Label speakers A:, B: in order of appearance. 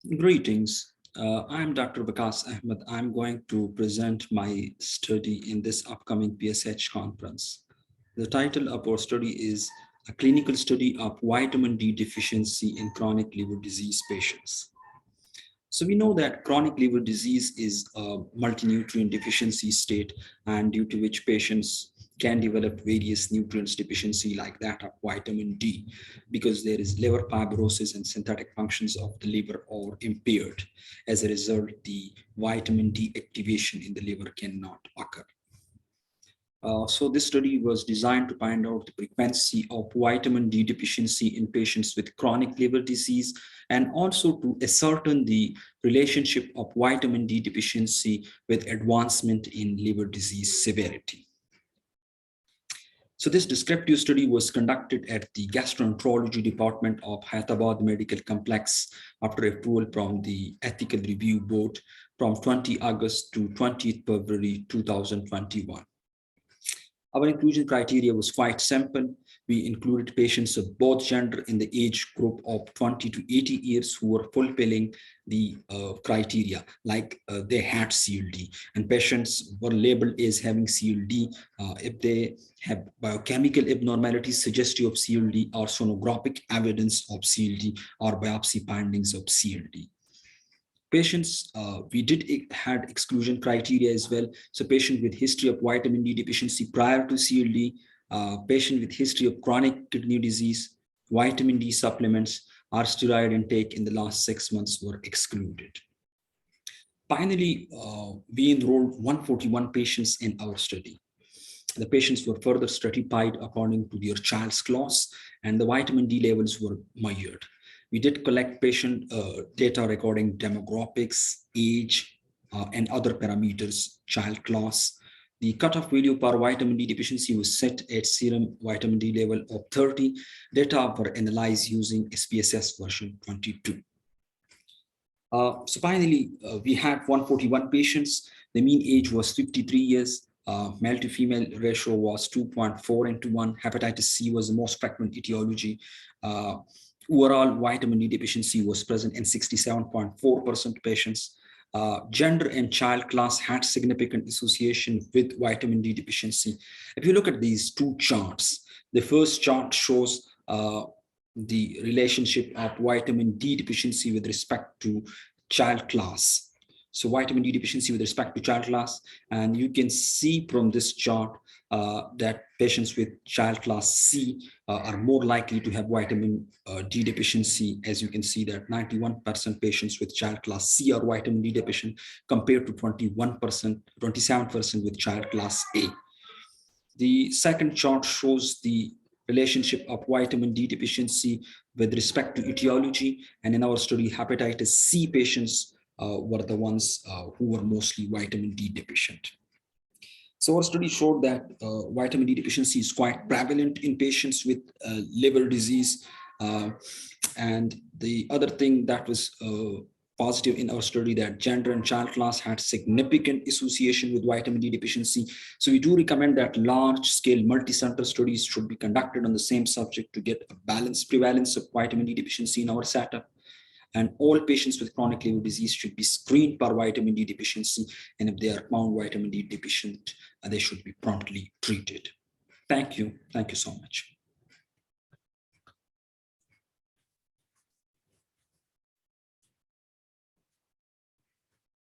A: Greetings. I'm Dr. Wiqas Ahmed. I'm going to present my study in this upcoming PSH conference. The title of our study is A Clinical Study of Vitamin D Deficiency in Chronic Liver Disease Patients. So we know that chronic liver disease is a multi-nutrient deficiency state, and due to which patients can develop various nutrients deficiency like that of vitamin D, because there is liver fibrosis and synthetic functions of the liver are impaired. As a result, the vitamin D activation in the liver cannot occur. So this study was designed to find out the frequency of vitamin D deficiency in patients with chronic liver disease, and also to ascertain the relationship of vitamin D deficiency with advancement in liver disease severity. So this descriptive study was conducted at the gastroenterology department of Hyderabad Medical Complex after approval from the Ethical Review Board from 20 August to 20th February 2021. Our inclusion criteria was quite simple. We included patients of both gender in the age group of 20 to 80 years who were fulfilling the criteria, like they had CLD, and patients were labeled as having CLD if they have biochemical abnormalities suggestive of CLD, or sonographic evidence of CLD, or biopsy findings of CLD. Patients, we had exclusion criteria as well. So patient with history of vitamin D deficiency prior to CLD, patient with history of chronic kidney disease, vitamin D supplements, or steroid intake in the last 6 months were excluded. Finally, we enrolled 141 patients in our study. The patients were further stratified according to their child's class, and the vitamin D levels were measured. We did collect patient data regarding demographics, age, and other parameters, child class. The cutoff value for vitamin D deficiency was set at serum vitamin D level of 30. Data were analyzed using SPSS version 22. So finally, we had 141 patients. The mean age was 53 years. Male to female ratio was 2.4:1. Hepatitis C was the most frequent etiology. Overall vitamin D deficiency was present in 67.4% patients. Gender and child class had significant association with vitamin D deficiency. If you look at these two charts, the first chart shows the relationship of vitamin D deficiency with respect to child class. So vitamin D deficiency with respect to child class, and you can see from this chart that patients with child class C are more likely to have vitamin D deficiency. As you can see that 91% patients with child class C are vitamin D deficient compared to 27% with child class A. The second chart shows the relationship of vitamin D deficiency with respect to etiology, and in our study, hepatitis C patients were the ones who were mostly vitamin D deficient. So our study showed that vitamin D deficiency is quite prevalent in patients with liver disease. And the other thing that was positive in our study, that gender and child class had significant association with vitamin D deficiency. So we do recommend that large-scale multi-center studies should be conducted on the same subject to get a balanced prevalence of vitamin D deficiency in our setup. And all patients with chronic liver disease should be screened for vitamin D deficiency. And if they are found vitamin D deficient, they should be promptly treated. Thank you. Thank you so much.